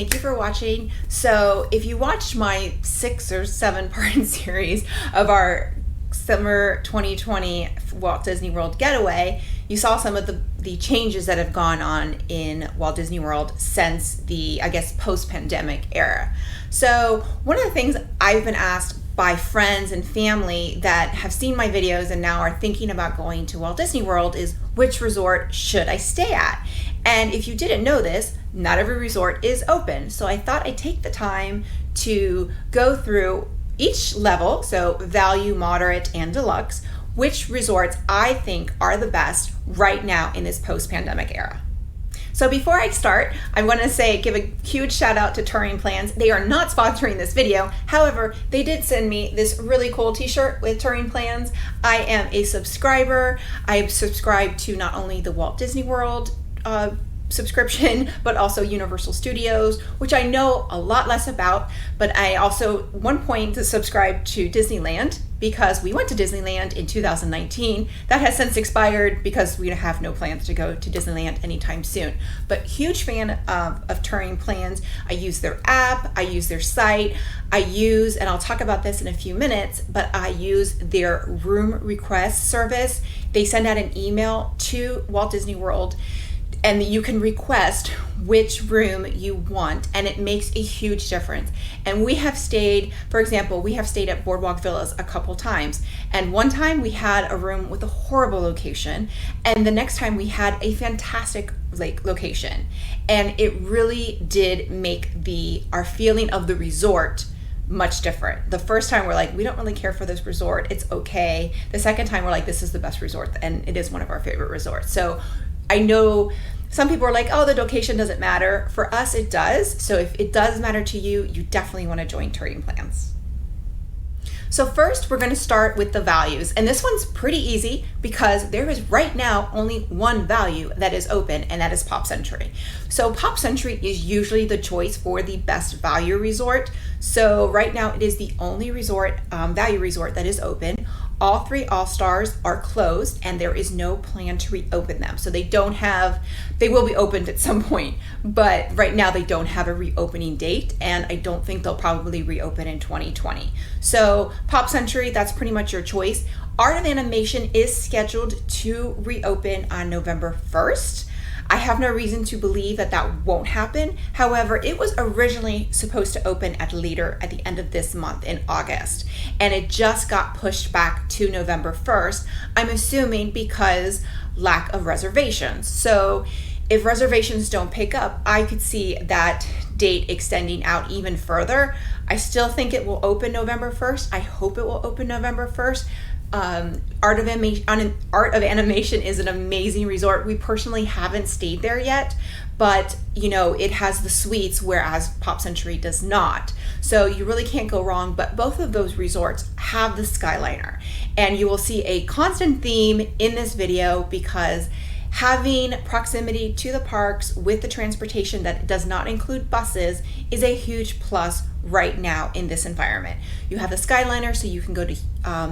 thank you for watching. So if you watched my 6 or 7 part series of our summer 2020 Walt Disney World getaway, you saw some of the changes that have gone on in Walt Disney World since the, I guess, post-pandemic era. So one of the things I've been asked by friends and family that have seen my videos and now are thinking about going to Walt Disney World is, which resort should I stay at? And if you didn't know this, not every resort is open. So I thought I'd take the time to go through each level, so value, moderate, and deluxe, which resorts I think are the best right now in this post-pandemic era. So before I start, I want to give a huge shout out to Touring Plans. They are not sponsoring this video. However, they did send me this really cool t-shirt with Touring Plans. I am a subscriber. I have subscribed to not only the Walt Disney World subscription, but also Universal Studios, which I know a lot less about, but I also one point to subscribe to Disneyland because we went to Disneyland in 2019. That has since expired because we have no plans to go to Disneyland anytime soon. But huge fan of Touring Plans. I use their app, I use their site, and I'll talk about this in a few minutes, but I use their room request service. They send out an email to Walt Disney World and you can request which room you want, and it makes a huge difference. And we have stayed, for example, we have stayed at Boardwalk Villas a couple times, and one time we had a room with a horrible location, and the next time we had a fantastic location. And it really did make our feeling of the resort much different. The first time we're like, we don't really care for this resort, it's okay. The second time we're like, this is the best resort, and it is one of our favorite resorts. So I know some people are like, oh, the location doesn't matter. For us, it does. So if it does matter to you, you definitely want to join Touring Plans. So first, we're going to start with the values. And this one's pretty easy because there is right now only one value that is open, and that is Pop Century. So Pop Century is usually the choice for the best value resort. So right now it is the only resort, value resort that is open. All 3 All-Stars are closed and there is no plan to reopen them. So they will be opened at some point, but right now they don't have a reopening date, and I don't think they'll probably reopen in 2020. So Pop Century, that's pretty much your choice. Art of Animation is scheduled to reopen on November 1st. I have no reason to believe that won't happen. However, it was originally supposed to open at the end of this month in August, and it just got pushed back to November 1st, I'm assuming because lack of reservations. So if reservations don't pick up, I could see that date extending out even further. I still think it will open November 1st. I hope it will open November 1st. Art of Animation is an amazing resort. We personally haven't stayed there yet, but it has the suites, whereas Pop Century does not. So you really can't go wrong, but both of those resorts have the Skyliner. And you will see a constant theme in this video because having proximity to the parks with the transportation that does not include buses is a huge plus right now in this environment. You have the Skyliner, so you can go to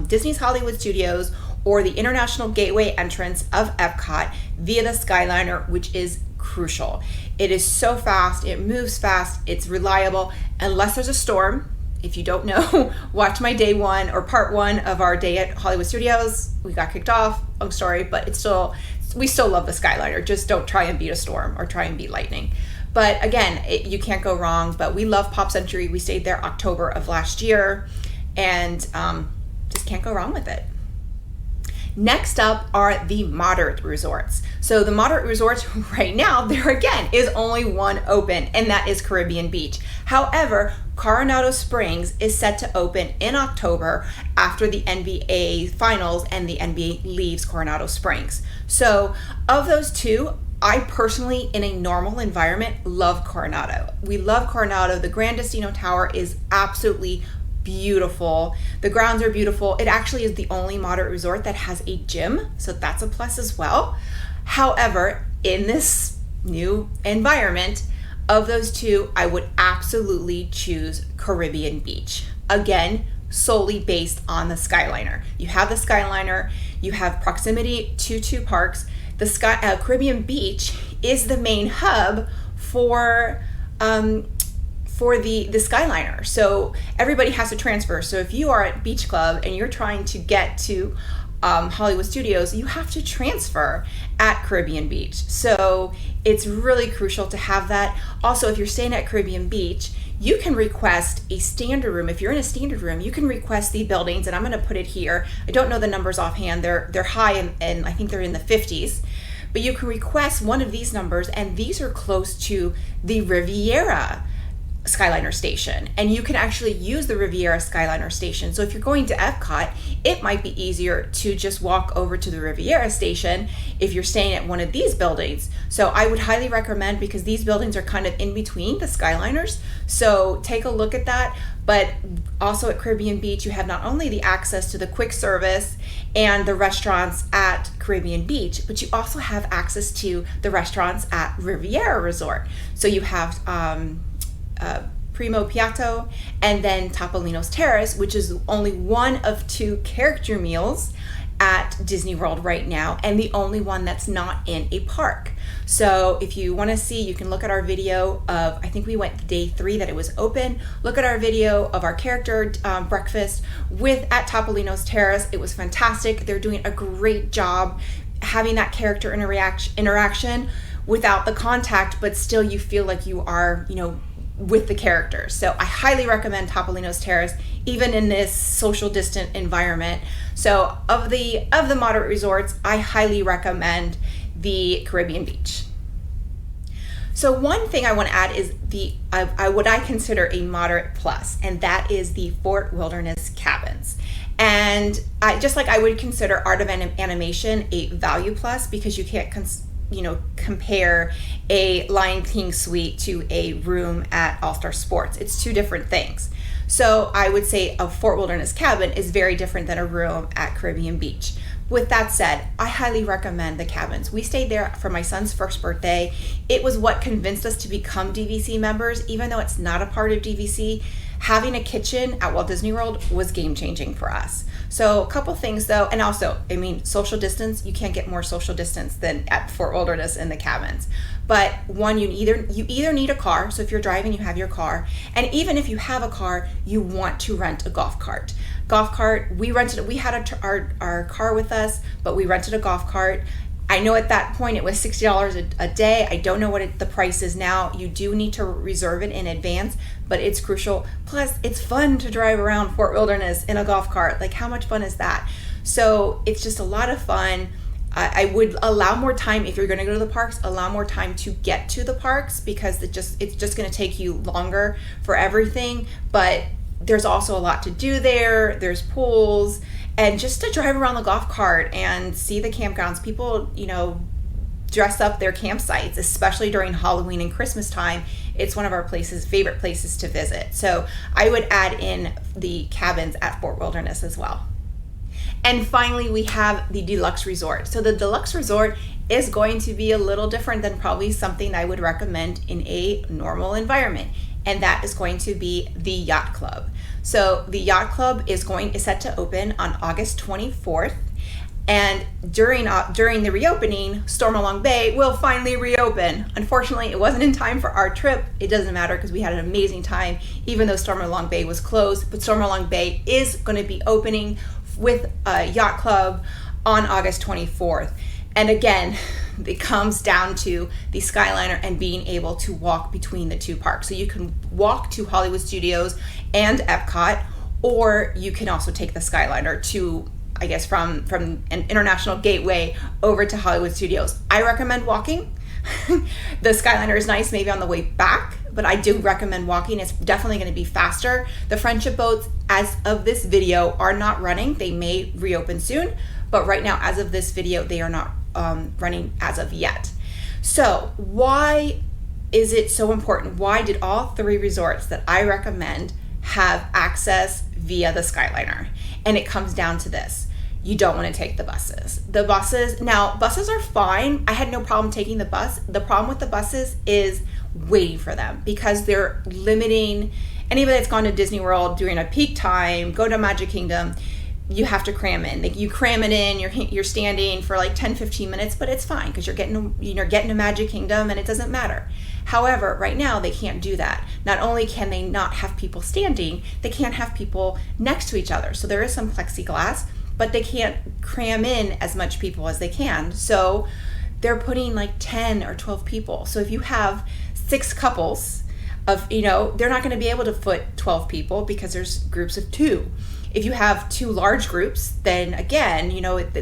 Disney's Hollywood Studios or the International Gateway entrance of Epcot via the Skyliner, which is crucial. It is so fast, it moves fast, it's reliable, unless there's a storm. If you don't know, watch my day 1 or part 1 of our day at Hollywood Studios. We got kicked off, long story, but we still love the Skyliner. Just don't try and beat a storm or try and beat lightning. But again, you can't go wrong. But we love Pop Century. We stayed there October of last year, and just can't go wrong with it. Next up are the moderate resorts. So the moderate resorts right now, there again is only one open, and that is Caribbean Beach. However, Coronado Springs is set to open in October after the NBA Finals and the NBA leaves Coronado Springs. So of those two, I personally, in a normal environment, love Coronado. We love Coronado. The Grand Destino Tower is absolutely beautiful. The grounds are beautiful. It actually is the only moderate resort that has a gym, so that's a plus as well. However, in this new environment, of those two, I would absolutely choose Caribbean Beach. Again, solely based on the Skyliner. You have the Skyliner, you have proximity to 2 parks. The Caribbean Beach is the main hub for for the Skyliner. So everybody has to transfer. So if you are at Beach Club and you're trying to get to Hollywood Studios, you have to transfer at Caribbean Beach. So it's really crucial to have that. Also, if you're staying at Caribbean Beach, you can request a standard room. If you're in a standard room, you can request the buildings, and I'm going to put it here. I don't know the numbers offhand. They're high, and I think they're in the 50s. But you can request one of these numbers, and these are close to the Riviera Skyliner station, and you can actually use the Riviera Skyliner station. So if you're going to Epcot, it might be easier to just walk over to the Riviera station if you're staying at one of these buildings. So I would highly recommend, because these buildings are kind of in between the Skyliners, so take a look at that. But also at Caribbean Beach, you have not only the access to the quick service and the restaurants at Caribbean Beach, but you also have access to the restaurants at Riviera Resort. So you have Primo Piatto, and then Topolino's Terrace, which is only one of 2 character meals at Disney World right now, and the only one that's not in a park. So if you want to see, you can look at our video of, I think we went day 3 that it was open. Look at our video of our character breakfast at Topolino's Terrace. It was fantastic. They're doing a great job having that character interaction without the contact, but still you feel like you are, with the characters. So I highly recommend Topolino's Terrace, even in this social distant environment. So of the moderate resorts, I highly recommend the Caribbean Beach. So one thing I want to add is what I consider a moderate plus, and that is the Fort Wilderness cabins. And just like I would consider Art of Animation a value plus, because you can't compare a Lion King suite to a room at All-Star Sports. It's 2 different things. So I would say a Fort Wilderness cabin is very different than a room at Caribbean Beach. With that said, I highly recommend the cabins. We stayed there for my son's first birthday. It was what convinced us to become DVC members, even though it's not a part of DVC. Having a kitchen at Walt Disney World was game-changing for us. So a couple things though, and also, social distance, you can't get more social distance than at Fort Wilderness in the cabins. But one, you either need a car, so if you're driving, you have your car, and even if you have a car, you want to rent a golf cart. We had our car with us, but we rented a golf cart. I know at that point it was $60 a day. I don't know what the price is now. You do need to reserve it in advance, but it's crucial. Plus, it's fun to drive around Fort Wilderness in a golf cart. Like, how much fun is that? So it's just a lot of fun. I would allow more time, if you're going to go to the parks, allow more time to get to the parks, because it's just going to take you longer for everything. But there's also a lot to do there. There's pools, and just to drive around the golf cart and see the campgrounds. People, dress up their campsites, especially during Halloween and Christmas time. It's one of our favorite places to visit. So I would add in the cabins at Fort Wilderness as well. And finally, we have the Deluxe Resort. So the Deluxe Resort is going to be a little different than probably something I would recommend in a normal environment, and that is going to be the Yacht Club. So the Yacht Club is set to open on August 24th, and during the reopening, Stormalong Bay will finally reopen. Unfortunately, it wasn't in time for our trip. It doesn't matter, because we had an amazing time, even though Stormalong Bay was closed. But Stormalong Bay is going to be opening with a Yacht Club on August 24th. And again, it comes down to the Skyliner and being able to walk between the 2 parks. So you can walk to Hollywood Studios and Epcot, or you can also take the Skyliner to, I guess, from an international gateway over to Hollywood Studios. I recommend walking. The Skyliner is nice maybe on the way back, but I do recommend walking. It's definitely going to be faster. The friendship boats, as of this video, are not running. They may reopen soon, but right now, as of this video, they are not running as of yet. So why is it so important? Why did all 3 resorts that I recommend have access via the Skyliner? And it comes down to this: you don't want to take the buses. Buses are fine. I had no problem taking the bus. The problem with the buses is waiting for them, because they're limiting anybody that's gone to Disney World during a peak time, go to Magic Kingdom. you have to cram in. Like, you cram it in, you're standing for like 10-15 minutes, but it's fine because you're getting to Magic Kingdom and it doesn't matter. However, right now they can't do that. Not only can they not have people standing, they can't have people next to each other. So there is some plexiglass, but they can't cram in as much people as they can. So they're putting like 10 or 12 people. So if you have 6 couples of, they're not going to be able to fit 12 people because there's groups of 2. If you have 2 large groups, then again,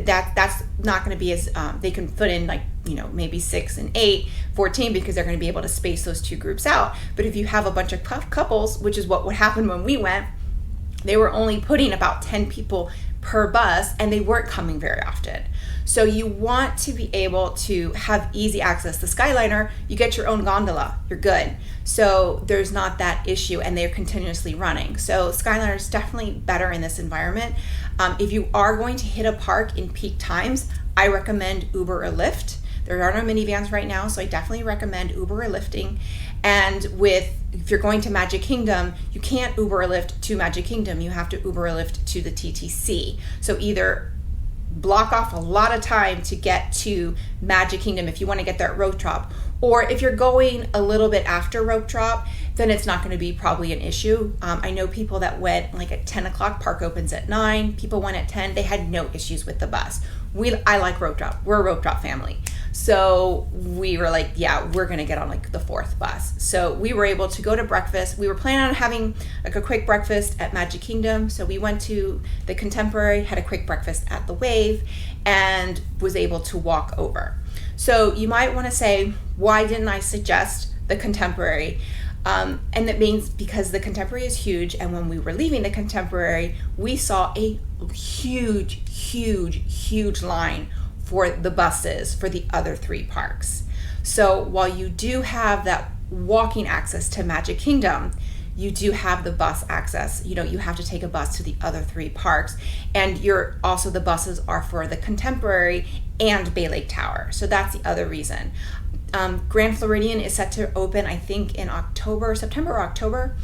that's not going to be as, they can put in like, maybe 6 and 8, 14, because they're going to be able to space those 2 groups out. But if you have a bunch of couples, which is what would happen when we went, they were only putting about 10 people per bus and they weren't coming very often. So you want to be able to have easy access. The Skyliner, you get your own gondola, you're good. So there's not that issue, and they're continuously running. So Skyliner is definitely better in this environment. If you are going to hit a park in peak times, I recommend Uber or Lyft. There are no minivans right now, so I definitely recommend Uber or Lyfting. And if you're going to Magic Kingdom, you can't Uber or Lyft to Magic Kingdom. You have to Uber or Lyft to the TTC. So either block off a lot of time to get to Magic Kingdom if you want to get there at rope drop, or if you're going a little bit after rope drop, then it's not going to be probably an issue. I know people that went like at 10 o'clock, park opens at 9, people went at 10, they had no issues with the bus. I like rope drop, we're a rope drop family. So we were like, yeah, we're going to get on like the 4th bus. So we were able to go to breakfast. We were planning on having like a quick breakfast at Magic Kingdom. So we went to the Contemporary, had a quick breakfast at the Wave, and was able to walk over. So you might want to say, why didn't I suggest the Contemporary? And that means because the Contemporary is huge, and when we were leaving the Contemporary, we saw a huge line for the buses for the other 3 parks. So while you do have that walking access to Magic Kingdom, you do have the bus access. You have to take a bus to the other 3 parks, and the buses are for the Contemporary and Bay Lake Tower. So that's the other reason. Grand Floridian is set to open, I think, in September or October.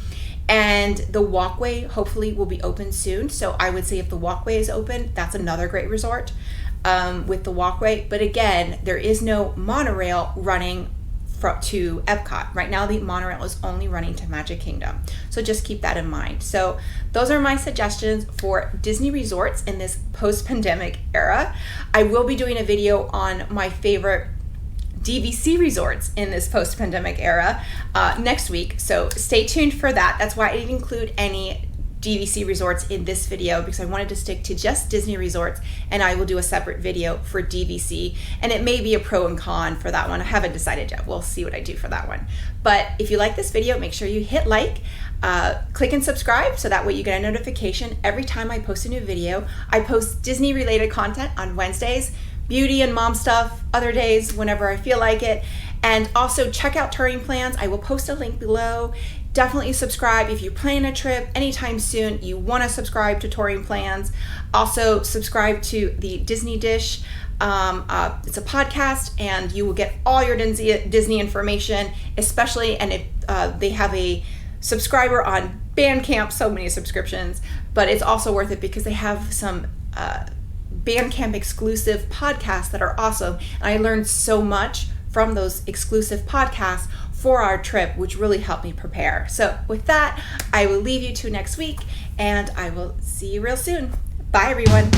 And the walkway hopefully will be open soon. So I would say if the walkway is open, that's another great resort with the walkway. But again, there is no monorail running to Epcot. Right now, the monorail is only running to Magic Kingdom. So just keep that in mind. So those are my suggestions for Disney resorts in this post-pandemic era. I will be doing a video on my favorite DVC resorts in this post-pandemic era next week. So stay tuned for that. That's why I didn't include any DVC resorts in this video, because I wanted to stick to just Disney resorts, and I will do a separate video for DVC, and it may be a pro and con for that one. I haven't decided yet. We'll see what I do for that one. But if you like this video, make sure you hit like, click and subscribe, so that way you get a notification every time I post a new video. I post Disney related content on Wednesdays, beauty and mom stuff other days whenever I feel like it. And also check out Touring Plans. I will post a link below. Definitely subscribe if you plan a trip anytime soon. You want to subscribe to Touring Plans. Also subscribe to the Disney Dish. It's a podcast, and you will get all your Disney information, especially, and if they have a subscriber on Bandcamp, so many subscriptions, but it's also worth it because they have some Bandcamp exclusive podcasts that are awesome. And I learned so much from those exclusive podcasts for our trip, which really helped me prepare. So with that, I will leave you to next week, and I will see you real soon. Bye, everyone.